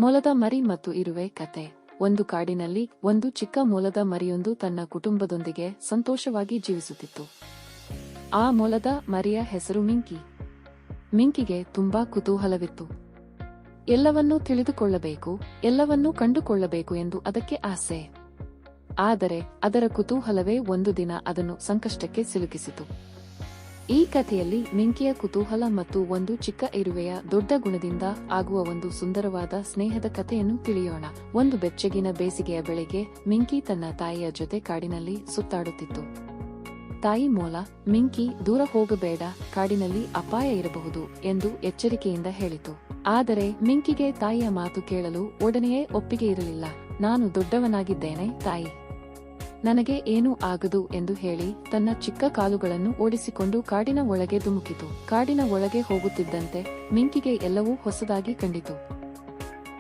ಮೊಲದ ಮರಿ ಮತ್ತು ಇರುವೆ ಕತೆ. ಒಂದು ಕಾಡಿನಲ್ಲಿ ಒಂದು ಚಿಕ್ಕ ಮೊಲದ ಮರಿಯೊಂದು ತನ್ನ ಕುಟುಂಬದೊಂದಿಗೆ ಸಂತೋಷವಾಗಿ ಜೀವಿಸುತ್ತಿತ್ತು. ಆ ಮೊಲದ ಮರಿಯ ಹೆಸರು ಮಿಂಕಿ. ಮಿಂಕಿಗೆ ತುಂಬಾ ಕುತೂಹಲವಿತ್ತು. ಎಲ್ಲವನ್ನೂ ತಿಳಿದುಕೊಳ್ಳಬೇಕು, ಎಲ್ಲವನ್ನೂ ಕಂಡುಕೊಳ್ಳಬೇಕು ಎಂದು ಅದಕ್ಕೆ ಆಸೆ. ಆದರೆ ಅದರ ಕುತೂಹಲವೇ ಒಂದು ದಿನ ಅದನ್ನು ಸಂಕಷ್ಟಕ್ಕೆ ಸಿಲುಕಿಸಿತು. ಈ ಕಥೆಯಲ್ಲಿ ಮಿಂಕಿಯ ಕುತೂಹಲ ಮತ್ತು ಒಂದು ಚಿಕ್ಕ ಇರುವೆಯ ದೊಡ್ಡ ಗುಣದಿಂದ ಆಗುವ ಒಂದು ಸುಂದರವಾದ ಸ್ನೇಹದ ಕಥೆಯನ್ನು ತಿಳಿಯೋಣ. ಒಂದು ಬೆಚ್ಚಗಿನ ಬೇಸಿಗೆಯ ಬೆಳಗ್ಗೆ ಮಿಂಕಿ ತನ್ನ ತಾಯಿಯ ಜೊತೆ ಕಾಡಿನಲ್ಲಿ ಸುತ್ತಾಡುತ್ತಿತ್ತು. ತಾಯಿ ಮೊಲ, ಮಿಂಕಿ, ದೂರ ಹೋಗಬೇಡ, ಕಾಡಿನಲ್ಲಿ ಅಪಾಯ ಇರಬಹುದು ಎಂದು ಎಚ್ಚರಿಕೆಯಿಂದ ಹೇಳಿತು. ಆದರೆ ಮಿಂಕಿಗೆ ತಾಯಿಯ ಮಾತು ಕೇಳಲು ಒಡನೆಯೇ ಒಪ್ಪಿಗೆ ಇರಲಿಲ್ಲ. ನಾನು ದೊಡ್ಡವನಾಗಿದ್ದೇನೆ ತಾಯಿ, ನನಗೆ ಏನೂ ಆಗದು ಎಂದು ಹೇಳಿ ತನ್ನ ಚಿಕ್ಕ ಕಾಲುಗಳನ್ನು ಓಡಿಸಿಕೊಂಡು ಕಾಡಿನ ಒಳಗೆ ಧುಮುಕಿತು. ಕಾಡಿನ ಒಳಗೆ ಹೋಗುತ್ತಿದ್ದಂತೆ ಮಿಂಕಿಗೆ ಎಲ್ಲವೂ ಹೊಸದಾಗಿ ಕಂಡಿತು.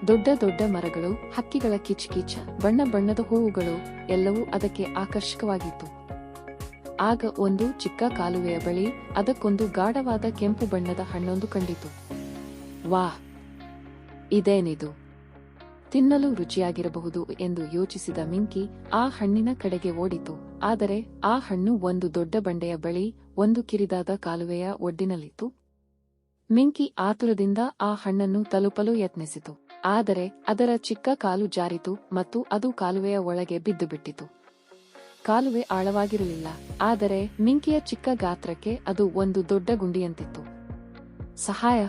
ದೊಡ್ಡ ದೊಡ್ಡ ಮರಗಳು, ಹಕ್ಕಿಗಳ ಕಿಚ್ಕಿಚ್, ಬಣ್ಣ ಬಣ್ಣದ ಹೂವುಗಳು ಎಲ್ಲವೂ ಅದಕ್ಕೆ ಆಕರ್ಷಕವಾಗಿತ್ತು. ಆಗ ಒಂದು ಚಿಕ್ಕ ಕಾಲುವೆಯ ಬಳಿ ಅದಕ್ಕೊಂದು ಗಾಢವಾದ ಕೆಂಪು ಬಣ್ಣದ ಹಣ್ಣೊಂದು ಕಂಡಿತು. ವಾಹ್, ಇದೇನಿದು? ತಿನ್ನಲು ರುಚಿಯಾಗಿರಬಹುದು ಎಂದು ಯೋಚಿಸಿದ ಮಿಂಕಿ ಆ ಹಣ್ಣಿನ ಕಡೆಗೆ ಓಡಿತು. ಆದರೆ ಆ ಹಣ್ಣು ಒಂದು ದೊಡ್ಡ ಬಂಡೆಯ ಬಳಿ ಒಂದು ಕಿರಿದಾದ ಕಾಲುವೆಯ ಒಡ್ಡಿನಲ್ಲಿತ್ತು. ಮಿಂಕಿ ಆತುರದಿಂದ ಆ ಹಣ್ಣನ್ನು ತಲುಪಲು ಯತ್ನಿಸಿತು. ಆದರೆ ಅದರ ಚಿಕ್ಕ ಕಾಲು ಜಾರಿತು ಮತ್ತು ಅದು ಕಾಲುವೆಯ ಒಳಗೆ ಬಿದ್ದುಬಿಟ್ಟಿತು. ಕಾಲುವೆ ಆಳವಾಗಿರಲಿಲ್ಲ, ಆದರೆ ಮಿಂಕಿಯ ಚಿಕ್ಕ ಗಾತ್ರಕ್ಕೆ ಅದು ಒಂದು ದೊಡ್ಡ ಗುಂಡಿಯಂತಿತ್ತು. ಸಹಾಯ,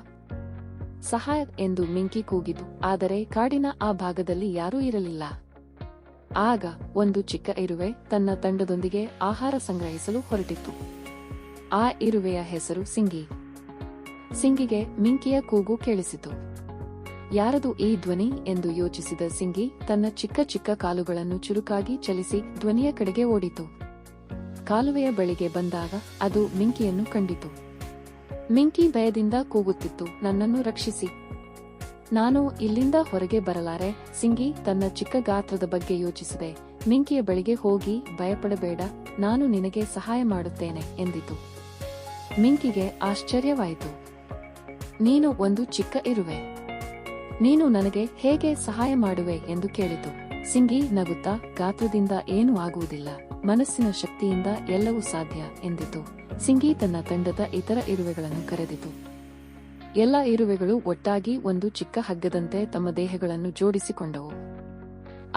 ಸಹಾಯ ಎಂದು ಮಿಂಕಿ ಕೂಗಿತು. ಆದರೆ ಕಾಡಿನ ಆ ಭಾಗದಲ್ಲಿ ಯಾರೂ ಇರಲಿಲ್ಲ. ಆಗ ಒಂದು ಚಿಕ್ಕ ಇರುವೆ ತನ್ನ ತಂಡದೊಂದಿಗೆ ಆಹಾರ ಸಂಗ್ರಹಿಸಲು ಹೊರಟಿತ್ತು. ಆ ಇರುವೆಯ ಹೆಸರು ಸಿಂಗಿ. ಸಿಂಗಿಗೆ ಮಿಂಕಿಯ ಕೂಗು ಕೇಳಿಸಿತು. ಯಾರದು ಈ ಧ್ವನಿ ಎಂದು ಯೋಚಿಸಿದ ಸಿಂಗಿ ತನ್ನ ಚಿಕ್ಕ ಚಿಕ್ಕ ಕಾಲುಗಳನ್ನು ಚುರುಕಾಗಿ ಚಲಿಸಿ ಧ್ವನಿಯ ಕಡೆಗೆ ಓಡಿತು. ಕಾಲುವೆಯ ಬಳಿಗೆ ಬಂದಾಗ ಅದು ಮಿಂಕಿಯನ್ನು ಕಂಡಿತು. ಮಿಂಕಿ ಭಯದಿಂದ ಕೂಗುತ್ತಿತ್ತು, ನನ್ನನ್ನು ರಕ್ಷಿಸಿ, ನಾನು ಇಲ್ಲಿಂದ ಹೊರಗೆ ಬರಲಾರೆ. ಸಿಂಗಿ ತನ್ನ ಚಿಕ್ಕ ಗಾತ್ರದ ಬಗ್ಗೆ ಯೋಚಿಸಿದೆ. ಮಿಂಕಿಯ ಬಳಿಗೆ ಹೋಗಿ, ಭಯಪಡಬೇಡ, ನಾನು ನಿನಗೆ ಸಹಾಯ ಮಾಡುತ್ತೇನೆ ಎಂದಿತು. ಮಿಂಕಿಗೆ ಆಶ್ಚರ್ಯವಾಯಿತು. ನೀನು ಒಂದು ಚಿಕ್ಕ ಇರುವೆ, ನೀನು ನನಗೆ ಹೇಗೆ ಸಹಾಯ ಮಾಡುವೆ ಎಂದು ಕೇಳಿತು. ಸಿಂಗಿ ನಗುತ್ತಾ, ಗಾತ್ರದಿಂದ ಏನೂ ಆಗುವುದಿಲ್ಲ, ಮನಸ್ಸಿನ ಶಕ್ತಿಯಿಂದ ಎಲ್ಲವೂ ಸಾಧ್ಯ ಎಂದಿತು. ಸಿಂಗಿ ತನ್ನ ತಂಡದ ಇತರ ಇರುವೆಗಳನ್ನು ಕರೆದಿತು. ಎಲ್ಲ ಇರುವೆಗಳು ಒಟ್ಟಾಗಿ ಒಂದು ಚಿಕ್ಕ ಹಗ್ಗದಂತೆ ತಮ್ಮ ದೇಹಗಳನ್ನು ಜೋಡಿಸಿಕೊಂಡವು.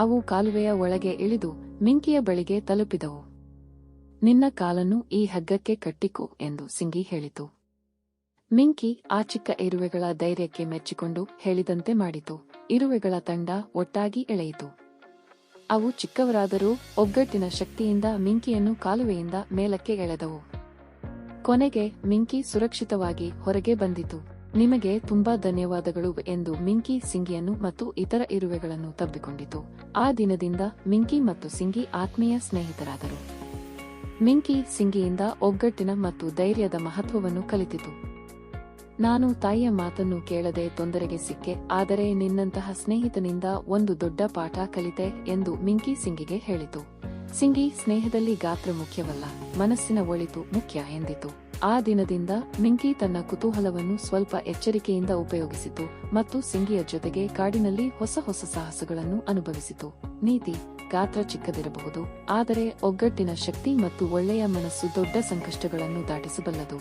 ಅವು ಕಾಲುವೆಯ ಒಳಗೆ ಇಳಿದು ಮಿಂಕಿಯ ಬಳಿಗೆ ತಲುಪಿದವು. ನಿನ್ನ ಕಾಲನ್ನು ಈ ಹಗ್ಗಕ್ಕೆ ಕಟ್ಟಿಕೋ ಎಂದು ಸಿಂಗಿ ಹೇಳಿತು. ಮಿಂಕಿ ಆ ಚಿಕ್ಕ ಇರುವೆಗಳ ಧೈರ್ಯಕ್ಕೆ ಮೆಚ್ಚಿಕೊಂಡು ಹೇಳಿದಂತೆ ಮಾಡಿತು. ಇರುವೆಗಳ ತಂಡ ಒಟ್ಟಾಗಿ ಎಳೆಯಿತು. ಅವು ಚಿಕ್ಕವರಾದರೂ ಒಗ್ಗಟ್ಟಿನ ಶಕ್ತಿಯಿಂದ ಮಿಂಕಿಯನ್ನು ಕಾಲುವೆಯಿಂದ ಮೇಲಕ್ಕೆ ಎಳೆದವು. ಕೊನೆಗೆ ಮಿಂಕಿ ಸುರಕ್ಷಿತವಾಗಿ ಹೊರಗೆ ಬಂದಿತು. ನಿಮಗೆ ತುಂಬಾ ಧನ್ಯವಾದಗಳು ಎಂದು ಮಿಂಕಿ ಸಿಂಗಿಯನ್ನು ಮತ್ತು ಇತರ ಇರುವೆಗಳನ್ನು ತಬ್ಬಿಕೊಂಡಿತು. ಆ ದಿನದಿಂದ ಮಿಂಕಿ ಮತ್ತು ಸಿಂಗಿ ಆತ್ಮೀಯ ಸ್ನೇಹಿತರಾದರು. ಮಿಂಕಿ ಸಿಂಗಿಯಿಂದ ಒಗ್ಗಟ್ಟಿನ ಮತ್ತು ಧೈರ್ಯದ ಮಹತ್ವವನ್ನು ಕಲಿತಿತು. ನಾನು ತಾಯಿಯ ಮಾತನ್ನು ಕೇಳದೆ ತೊಂದರೆಗೆ ಸಿಕ್ಕೆ, ಆದರೆ ನಿನ್ನಂತಹ ಸ್ನೇಹಿತನಿಂದ ಒಂದು ದೊಡ್ಡ ಪಾಠ ಕಲಿತೆ ಎಂದು ಮಿಂಕಿ ಸಿಂಗಿಗೆ ಹೇಳಿತು. ಸಿಂಗಿ ಸ್ನೇಹದಲ್ಲಿ ಗಾತ್ರ ಮುಖ್ಯವಲ್ಲ, ಮನಸ್ಸಿನ ಒಳಿತು ಮುಖ್ಯ ಎಂದಿತು. ಆ ದಿನದಿಂದ ಮಿಂಕಿ ತನ್ನ ಕುತೂಹಲವನ್ನು ಸ್ವಲ್ಪ ಎಚ್ಚರಿಕೆಯಿಂದ ಉಪಯೋಗಿಸಿತು ಮತ್ತು ಸಿಂಗಿಯ ಜೊತೆಗೆ ಕಾಡಿನಲ್ಲಿ ಹೊಸ ಹೊಸ ಸಾಹಸಗಳನ್ನು ಅನುಭವಿಸಿತು. ನೀತಿ: ಗಾತ್ರ ಚಿಕ್ಕದಿರಬಹುದು, ಆದರೆ ಒಗ್ಗಟ್ಟಿನ ಶಕ್ತಿ ಮತ್ತು ಒಳ್ಳೆಯ ಮನಸ್ಸು ದೊಡ್ಡ ಸಂಕಷ್ಟಗಳನ್ನು ದಾಟಿಸಬಲ್ಲದು.